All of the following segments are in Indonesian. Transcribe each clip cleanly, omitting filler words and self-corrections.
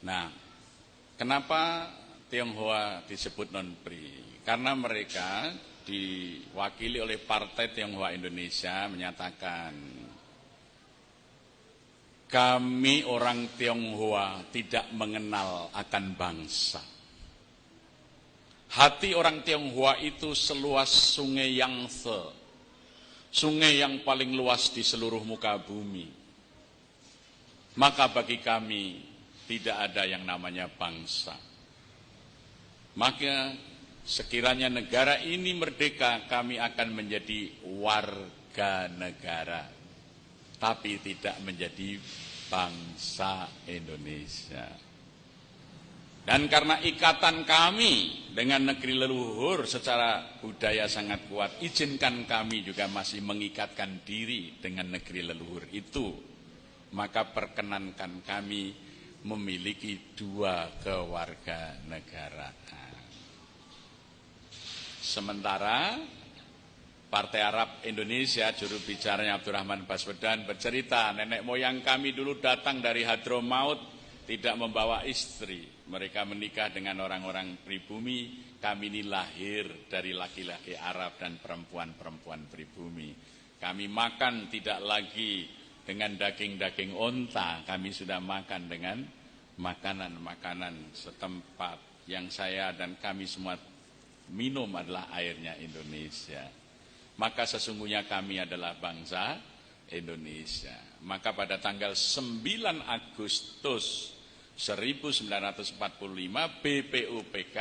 Nah, kenapa Tionghoa disebut non-PRI? Karena mereka diwakili oleh Partai Tionghoa Indonesia menyatakan, kami orang Tionghoa tidak mengenal akan bangsa. Hati orang Tionghoa itu seluas sungai Yangtze, sungai yang paling luas di seluruh muka bumi. Maka bagi kami tidak ada yang namanya bangsa. Maka sekiranya negara ini merdeka, kami akan menjadi warga negara, tapi tidak menjadi bangsa Indonesia. Dan karena ikatan kami dengan negeri leluhur secara budaya sangat kuat, izinkan kami juga masih mengikatkan diri dengan negeri leluhur itu. Maka perkenankan kami memiliki 2 kewarganegaraan. Sementara Partai Arab Indonesia, juru bicaranya Abdurrahman Baswedan bercerita, nenek moyang kami dulu datang dari Hadramaut tidak membawa istri. Mereka menikah dengan orang-orang pribumi. Kami ini lahir dari laki-laki Arab dan perempuan-perempuan pribumi. Kami makan tidak lagi dengan daging-daging onta. Kami sudah makan dengan makanan-makanan setempat. Yang saya dan kami semua minum adalah airnya Indonesia. Maka sesungguhnya kami adalah bangsa Indonesia. Maka pada tanggal 9 Agustus 1945 BPUPK,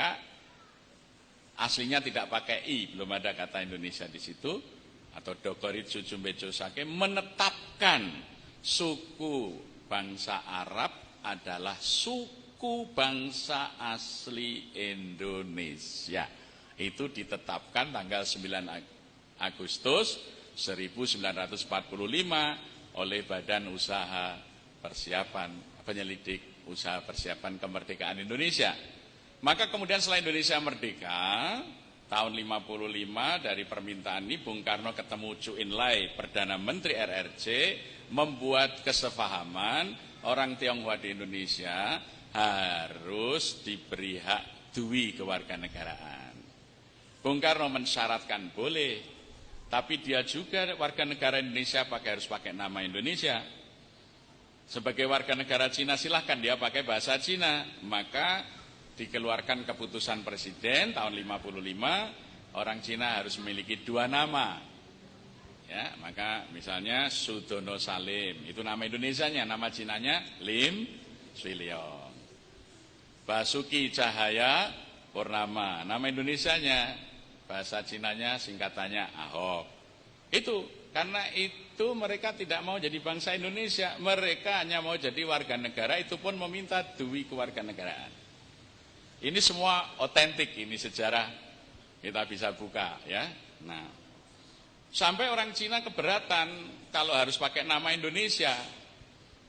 aslinya tidak pakai I, belum ada kata Indonesia di situ, atau Dogoritsu Jumbejo Sake, menetapkan suku bangsa Arab adalah suku bangsa asli Indonesia. Itu ditetapkan tanggal 9 Agustus 1945 oleh Badan Usaha Persiapan Penyelidik Usaha Persiapan Kemerdekaan Indonesia. Maka kemudian setelah Indonesia merdeka tahun 55 dari permintaan ini, Bung Karno ketemu Chu Enlai, Perdana Menteri RRC, membuat kesepahaman orang Tionghoa di Indonesia harus diberi hak dui kewarganegaraan. Bung Karno mensyaratkan boleh, tapi dia juga warga negara Indonesia harus pakai nama Indonesia. Sebagai warga negara Cina silahkan dia pakai bahasa Cina. Maka dikeluarkan keputusan presiden tahun 55, orang Cina harus memiliki 2 nama. Ya, maka misalnya Sudono Salim, itu nama Indonesianya, nama Cinanya Lim Swee Leong. Basuki Cahaya Purnama, nama Indonesianya, bahasa Cinanya singkatannya Ahok. Itu karena itu mereka tidak mau jadi bangsa Indonesia, mereka hanya mau jadi warga negara, itu pun meminta dui kewarganegaraan. Ini semua otentik, ini sejarah kita bisa buka ya. Nah, sampai orang Cina keberatan kalau harus pakai nama Indonesia.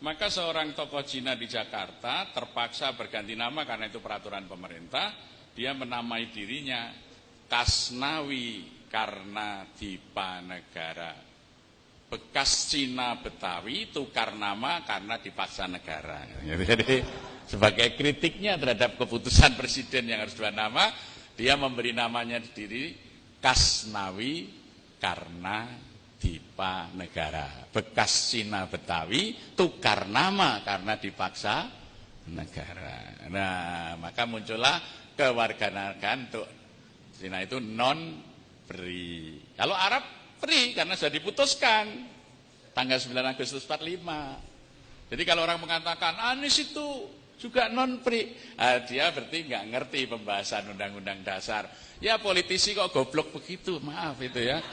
Maka seorang tokoh Cina di Jakarta terpaksa berganti nama karena itu peraturan pemerintah. Dia menamai dirinya Kasnawi karena Dipanegara. Bekas Cina Betawi tukar nama karena dipaksa negara. Jadi sebagai kritiknya terhadap keputusan presiden yang harus 2 nama, dia memberi namanya sendiri Kasnawi karena Dipanegara. Bekas Cina Betawi tukar nama karena dipaksa negara. Nah, maka muncullah kewarganegaraan untuk Cina itu non-PRI. Kalau Arab PRI karena sudah diputuskan tanggal 9 Agustus 45. Jadi kalau orang mengatakan Anies itu juga non-PRI, dia berarti nggak ngerti pembahasan Undang-Undang Dasar. Ya politisi kok goblok begitu, maaf itu ya.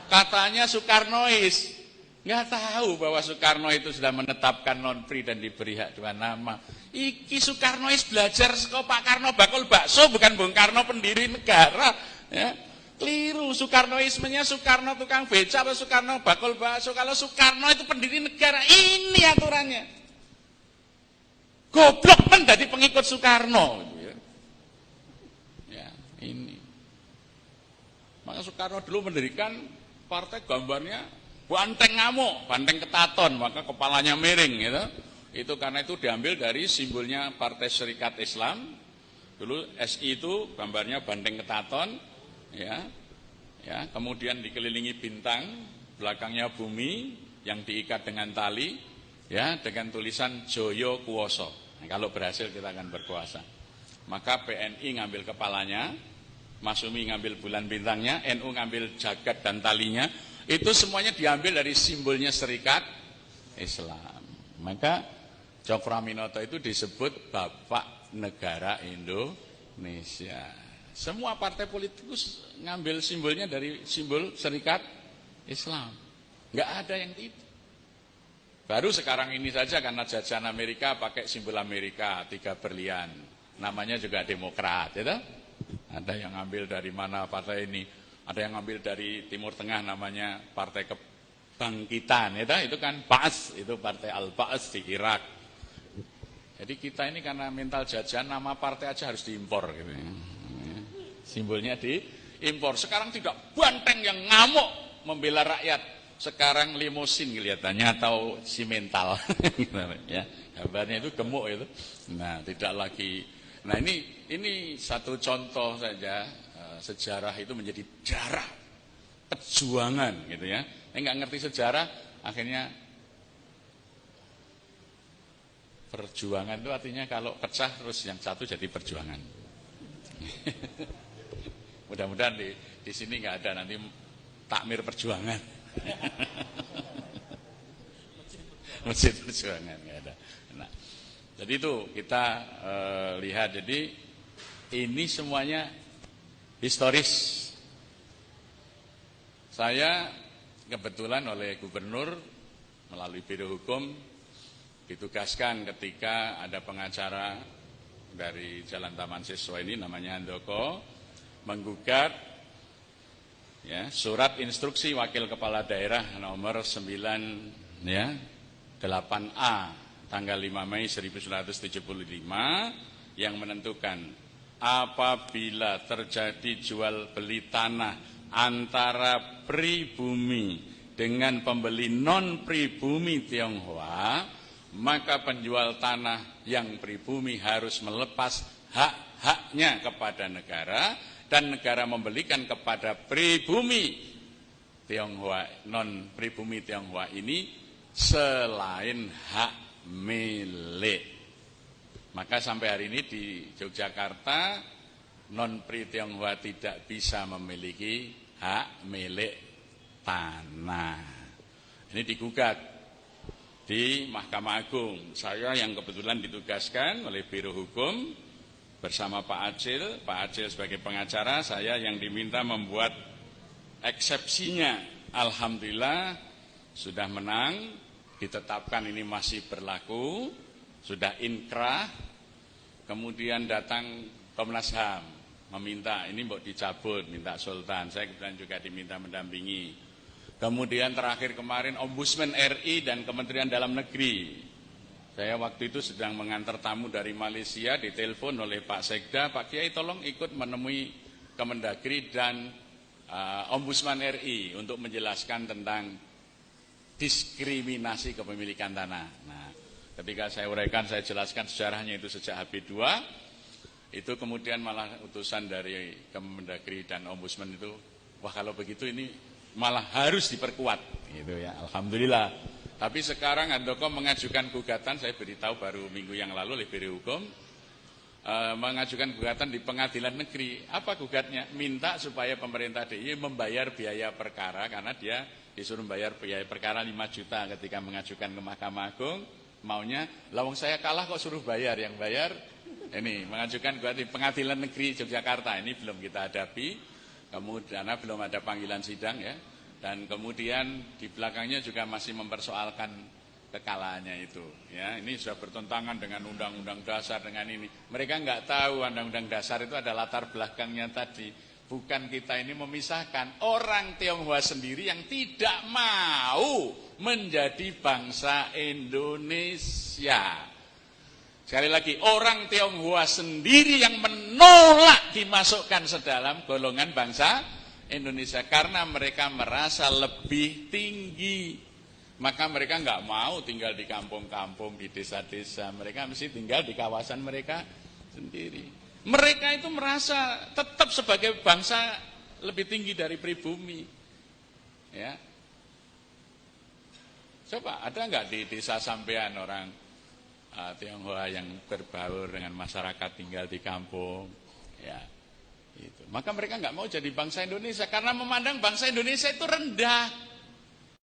Katanya Soekarnois, nggak tahu bahwa Soekarno itu sudah menetapkan non-PRI dan diberi hak 2 nama. Iki Soekarnois belajar kok Pak Karno bakul bakso, bukan Bung Karno pendiri negara. Ya. Keliru, Soekarnoismenya Soekarno tukang beca atau Soekarno bakul bakso. Kalau Soekarno itu pendiri negara, ini aturannya. Goblok menjadi pengikut Soekarno. Ya, ini. Maka Soekarno dulu mendirikan partai gambarnya banteng ngamuk, banteng ketaton, maka kepalanya miring gitu. itu karena itu diambil dari simbolnya Partai Serikat Islam. Dulu SI itu gambarnya banteng ketaton, ya, kemudian dikelilingi bintang, belakangnya bumi yang diikat dengan tali, ya, dengan tulisan Joyo Kuwoso. Nah, kalau berhasil kita akan berkuasa. Maka PNI ngambil kepalanya, Masumi ngambil bulan bintangnya, NU ngambil jagat dan talinya. Itu semuanya diambil dari simbolnya Serikat Islam. Maka Cokroaminoto itu disebut Bapak Negara Indonesia. Semua partai politikus ngambil simbolnya dari simbol Serikat Islam. Enggak ada yang tidak. Baru sekarang ini saja karena jajahan Amerika pakai simbol Amerika, 3 berlian. Namanya juga Demokrat, ya toh? Ada yang ngambil dari mana partai ini? Ada yang ngambil dari Timur Tengah namanya Partai Kebangkitan, ya toh? Itu kan Ba'as, itu Partai Al-Ba'as di Irak. Jadi kita ini karena mental jajahan nama partai aja harus diimpor gitu ya. Simbolnya diimpor. Sekarang tidak banteng yang ngamuk membela rakyat. Sekarang limosin kelihatannya atau simental. Ya, gambarnya itu gemuk itu. Nah, tidak lagi. Nah, ini satu contoh saja sejarah itu menjadi darah perjuangan gitu ya. Enggak ngerti sejarah akhirnya perjuangan itu artinya kalau pecah terus yang satu jadi perjuangan. Mudah-mudahan di sini nggak ada nanti takmir perjuangan. Masjid perjuangan nggak ada. Nah, jadi itu kita lihat. Jadi ini semuanya historis. Saya kebetulan oleh gubernur melalui Biro Hukum ditugaskan ketika ada pengacara dari Jalan Taman Siswa ini namanya Handoko menggugat ya, surat instruksi Wakil Kepala Daerah nomor 9 ya, 8A tanggal 5 Mei 1975 yang menentukan apabila terjadi jual beli tanah antara pribumi dengan pembeli non pribumi Tionghoa, maka penjual tanah yang pribumi harus melepas hak-haknya kepada negara dan negara membelikan kepada pribumi Tionghoa, non pribumi Tionghoa ini selain hak milik. Maka sampai hari ini di Yogyakarta non pri Tionghoa tidak bisa memiliki hak milik tanah. Ini digugat di Mahkamah Agung. Saya yang kebetulan ditugaskan oleh Biro Hukum bersama Pak Acil sebagai pengacara, saya yang diminta membuat eksepsinya. Alhamdulillah sudah menang, ditetapkan ini masih berlaku, sudah inkrah. Kemudian datang Komnas HAM meminta ini mau dicabut, minta Sultan. Saya kebetulan juga diminta mendampingi. Kemudian terakhir kemarin Ombudsman RI dan Kementerian Dalam Negeri. Saya waktu itu sedang mengantar tamu dari Malaysia, ditelepon oleh Pak Sekda, Pak Kiai tolong ikut menemui Kemendagri dan Ombudsman RI untuk menjelaskan tentang diskriminasi kepemilikan tanah. Nah, ketika saya uraikan, saya jelaskan sejarahnya itu sejak HB2, itu kemudian malah utusan dari Kemendagri dan Ombudsman itu, wah kalau begitu ini malah harus diperkuat, gitu ya. Alhamdulillah. Tapi sekarang Handoko mengajukan gugatan, saya beritahu baru minggu yang lalu oleh Biro Hukum, mengajukan gugatan di Pengadilan Negeri. Apa gugatnya? Minta supaya pemerintah DIY membayar biaya perkara, karena dia disuruh membayar biaya perkara 5 juta ketika mengajukan ke Mahkamah Agung. Maunya, lawang saya kalah kok suruh bayar, yang bayar ini mengajukan gugatan di Pengadilan Negeri Yogyakarta. Ini belum kita hadapi. Kemudian belum ada panggilan sidang ya, dan kemudian di belakangnya juga masih mempersoalkan kekalahannya itu. Ya, ini sudah bertentangan dengan Undang-Undang Dasar dengan ini. Mereka nggak tahu Undang-Undang Dasar itu ada latar belakangnya tadi. Bukan kita ini memisahkan orang Tionghoa sendiri yang tidak mau menjadi bangsa Indonesia. Sekali lagi, orang Tionghoa sendiri yang menolak dimasukkan sedalam golongan bangsa Indonesia. Karena mereka merasa lebih tinggi, Maka mereka nggak mau tinggal di kampung-kampung, di desa-desa. Mereka mesti tinggal di kawasan mereka sendiri. Mereka itu merasa tetap sebagai bangsa lebih tinggi dari pribumi. Ya. Coba ada nggak di desa sampean orang Tionghoa yang berbaur dengan masyarakat tinggal di kampung? Ya, itu. Maka mereka nggak mau jadi bangsa Indonesia karena memandang bangsa Indonesia itu rendah.